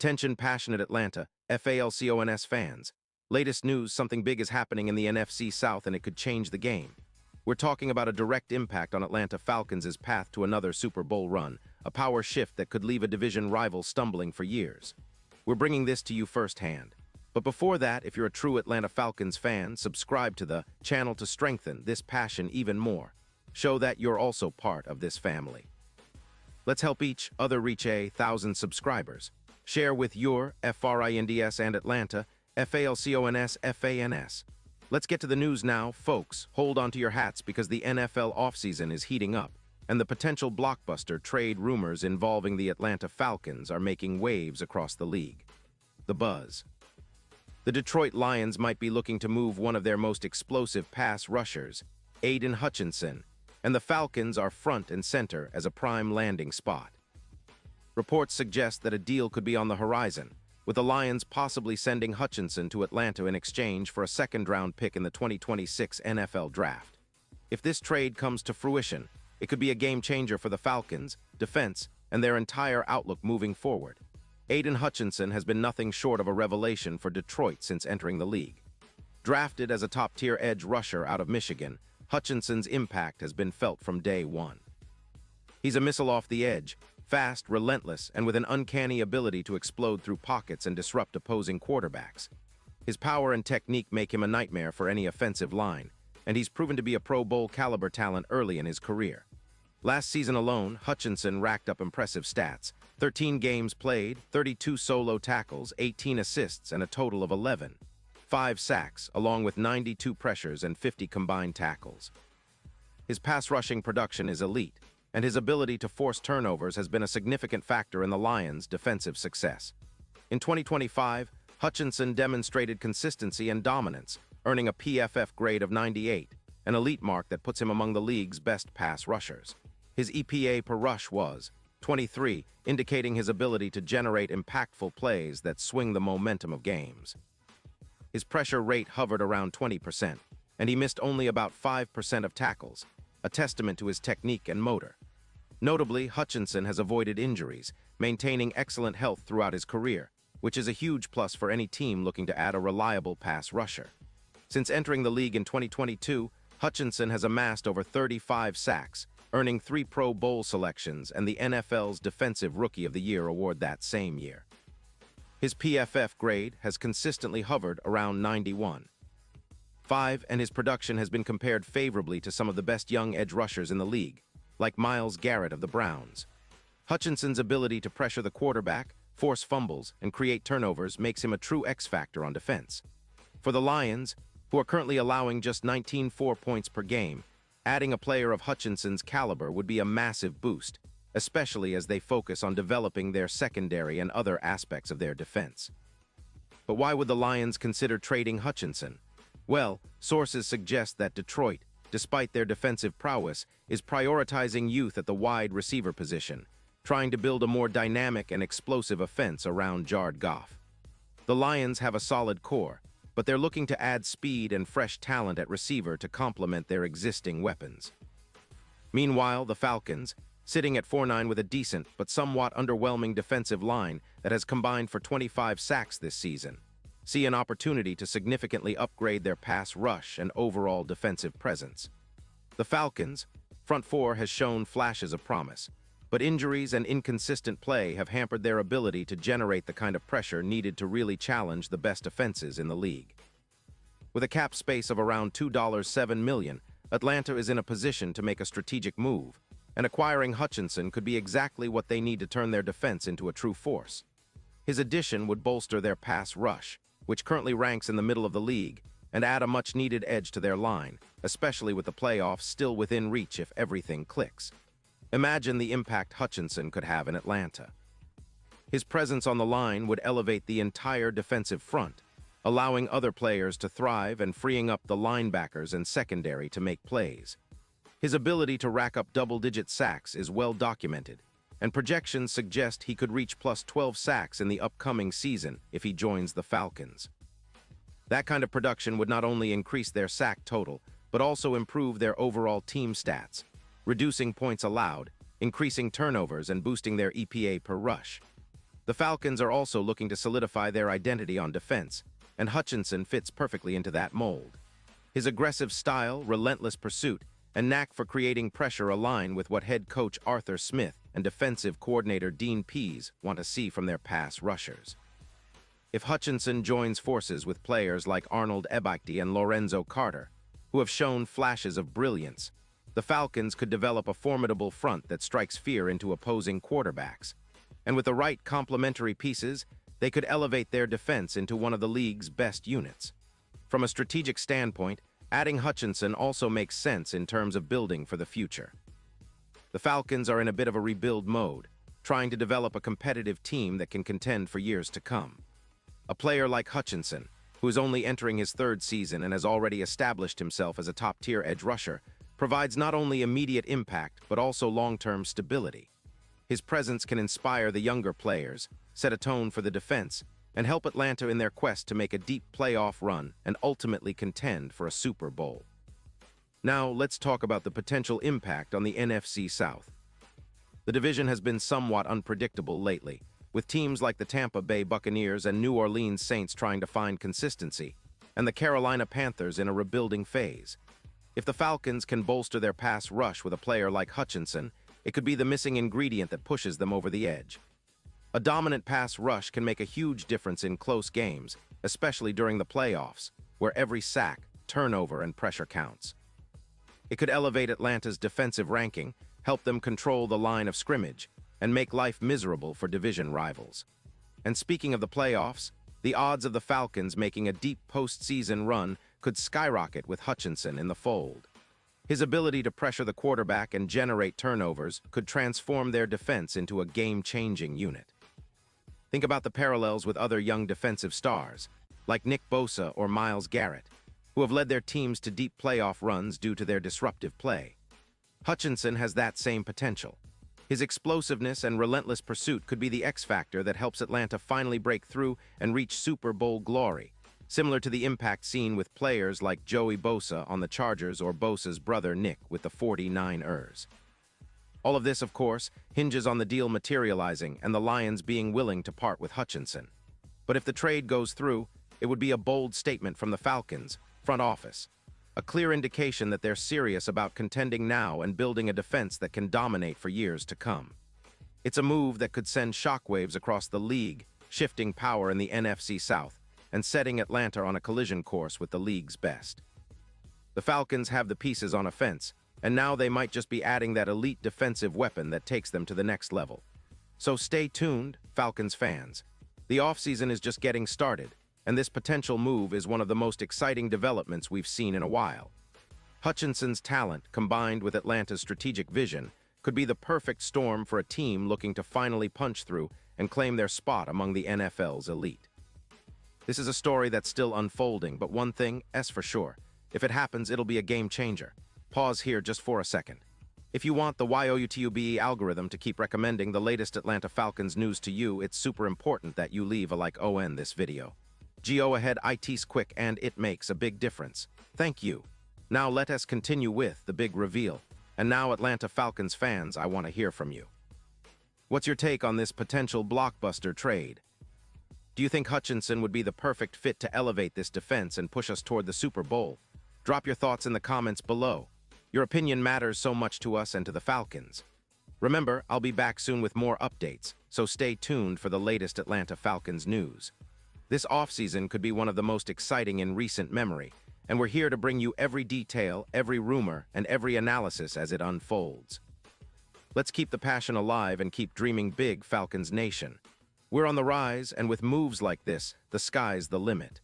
Attention passionate Atlanta, Falcons fans. Latest news, something big is happening in the NFC South and it could change the game. We're talking about a direct impact on Atlanta Falcons' path to another Super Bowl run, a power shift that could leave a division rival stumbling for years. We're bringing this to you firsthand. But before that, if you're a true Atlanta Falcons fan, subscribe to the channel to strengthen this passion even more. Show that you're also part of this family. Let's help each other reach 1,000 subscribers. Share with your FRINDS and Atlanta, FALCONS, FANS. Let's get to the news now, folks. Hold on to your hats because the NFL offseason is heating up, and the potential blockbuster trade rumors involving the Atlanta Falcons are making waves across the league. The buzz. The Detroit Lions might be looking to move one of their most explosive pass rushers, Aiden Hutchinson, and the Falcons are front and center as a prime landing spot. Reports suggest that a deal could be on the horizon, with the Lions possibly sending Hutchinson to Atlanta in exchange for a second-round pick in the 2026 NFL Draft. If this trade comes to fruition, it could be a game-changer for the Falcons, defense, and their entire outlook moving forward. Aiden Hutchinson has been nothing short of a revelation for Detroit since entering the league. Drafted as a top-tier edge rusher out of Michigan, Hutchinson's impact has been felt from day one. He's a missile off the edge, fast, relentless, and with an uncanny ability to explode through pockets and disrupt opposing quarterbacks. His power and technique make him a nightmare for any offensive line, and he's proven to be a Pro Bowl caliber talent early in his career. Last season alone, Hutchinson racked up impressive stats: 13 games played, 32 solo tackles, 18 assists, and a total of 11. 5 sacks, along with 92 pressures and 50 combined tackles. His pass rushing production is elite, and his ability to force turnovers has been a significant factor in the Lions' defensive success. In 2025, Hutchinson demonstrated consistency and dominance, earning a PFF grade of 98, an elite mark that puts him among the league's best pass rushers. His EPA per rush was 23, indicating his ability to generate impactful plays that swing the momentum of games. His pressure rate hovered around 20%, and he missed only about 5% of tackles, a testament to his technique and motor. Notably, Hutchinson has avoided injuries, maintaining excellent health throughout his career, which is a huge plus for any team looking to add a reliable pass rusher. Since entering the league in 2022, Hutchinson has amassed over 35 sacks, earning 3 Pro Bowl selections and the NFL's Defensive Rookie of the Year award that same year. His PFF grade has consistently hovered around 91. And his production has been compared favorably to some of the best young edge rushers in the league, like Myles Garrett of the Browns. Hutchinson's ability to pressure the quarterback, force fumbles, and create turnovers makes him a true X-factor on defense. For the Lions, who are currently allowing just 19.4 points per game, adding a player of Hutchinson's caliber would be a massive boost, especially as they focus on developing their secondary and other aspects of their defense. But why would the Lions consider trading Hutchinson? Well, sources suggest that Detroit, despite their defensive prowess, is prioritizing youth at the wide receiver position, trying to build a more dynamic and explosive offense around Jared Goff. The Lions have a solid core, but they're looking to add speed and fresh talent at receiver to complement their existing weapons. Meanwhile, the Falcons, sitting at 4-9 with a decent but somewhat underwhelming defensive line that has combined for 25 sacks this season, see an opportunity to significantly upgrade their pass rush and overall defensive presence. The Falcons' front four has shown flashes of promise, but injuries and inconsistent play have hampered their ability to generate the kind of pressure needed to really challenge the best offenses in the league. With a cap space of around $2.7 million, Atlanta is in a position to make a strategic move, and acquiring Hutchinson could be exactly what they need to turn their defense into a true force. His addition would bolster their pass rush, which currently ranks in the middle of the league, and add a much-needed edge to their line, especially with the playoffs still within reach if everything clicks. Imagine the impact Hutchinson could have in Atlanta. His presence on the line would elevate the entire defensive front, allowing other players to thrive and freeing up the linebackers and secondary to make plays. His ability to rack up double-digit sacks is well documented, and projections suggest he could reach plus 12 sacks in the upcoming season if he joins the Falcons. That kind of production would not only increase their sack total, but also improve their overall team stats, reducing points allowed, increasing turnovers, and boosting their EPA per rush. The Falcons are also looking to solidify their identity on defense, and Hutchinson fits perfectly into that mold. His aggressive style, relentless pursuit, and knack for creating pressure align with what head coach Arthur Smith and defensive coordinator Dean Pease want to see from their pass rushers. If Hutchinson joins forces with players like Arnold Ebiketie and Lorenzo Carter, who have shown flashes of brilliance, the Falcons could develop a formidable front that strikes fear into opposing quarterbacks. And with the right complementary pieces, they could elevate their defense into one of the league's best units. From a strategic standpoint, adding Hutchinson also makes sense in terms of building for the future. The Falcons are in a bit of a rebuild mode, trying to develop a competitive team that can contend for years to come. A player like Hutchinson, who is only entering his third season and has already established himself as a top-tier edge rusher, provides not only immediate impact but also long-term stability. His presence can inspire the younger players, set a tone for the defense, and help Atlanta in their quest to make a deep playoff run and ultimately contend for a Super Bowl. Now, let's talk about the potential impact on the NFC South. The division has been somewhat unpredictable lately, with teams like the Tampa Bay Buccaneers and New Orleans Saints trying to find consistency, and the Carolina Panthers in a rebuilding phase. If the Falcons can bolster their pass rush with a player like Hutchinson, it could be the missing ingredient that pushes them over the edge. A dominant pass rush can make a huge difference in close games, especially during the playoffs, where every sack, turnover, and pressure counts. It could elevate Atlanta's defensive ranking, help them control the line of scrimmage, and make life miserable for division rivals. And speaking of the playoffs, the odds of the Falcons making a deep postseason run could skyrocket with Hutchinson in the fold. His ability to pressure the quarterback and generate turnovers could transform their defense into a game-changing unit. Think about the parallels with other young defensive stars, like Nick Bosa or Myles Garrett, who have led their teams to deep playoff runs due to their disruptive play. Hutchinson has that same potential. His explosiveness and relentless pursuit could be the X factor that helps Atlanta finally break through and reach Super Bowl glory, similar to the impact seen with players like Joey Bosa on the Chargers or Bosa's brother Nick with the 49ers. All of this, of course, hinges on the deal materializing and the Lions being willing to part with Hutchinson. But if the trade goes through, it would be a bold statement from the Falcons' front office, a clear indication that they're serious about contending now and building a defense that can dominate for years to come. It's a move that could send shockwaves across the league, shifting power in the NFC South and setting Atlanta on a collision course with the league's best. The Falcons have the pieces on offense, and now they might just be adding that elite defensive weapon that takes them to the next level. So stay tuned, Falcons fans. The offseason is just getting started, and this potential move is one of the most exciting developments we've seen in a while. Hutchinson's talent, combined with Atlanta's strategic vision, could be the perfect storm for a team looking to finally punch through and claim their spot among the NFL's elite. This is a story that's still unfolding, but one thing is for sure. If it happens, it'll be a game changer. Pause here just for a second. If you want the YOUTUBE algorithm to keep recommending the latest Atlanta Falcons news to you, it's super important that you leave a like on this video. Go ahead, it's quick and it makes a big difference. Thank you. Now let us continue with the big reveal. And now, Atlanta Falcons fans, I want to hear from you. What's your take on this potential blockbuster trade? Do you think Hutchinson would be the perfect fit to elevate this defense and push us toward the Super Bowl? Drop your thoughts in the comments below. Your opinion matters so much to us and to the Falcons. Remember, I'll be back soon with more updates, so stay tuned for the latest Atlanta Falcons news. This offseason could be one of the most exciting in recent memory, and we're here to bring you every detail, every rumor, and every analysis as it unfolds. Let's keep the passion alive and keep dreaming big, Falcons Nation. We're on the rise, and with moves like this, the sky's the limit.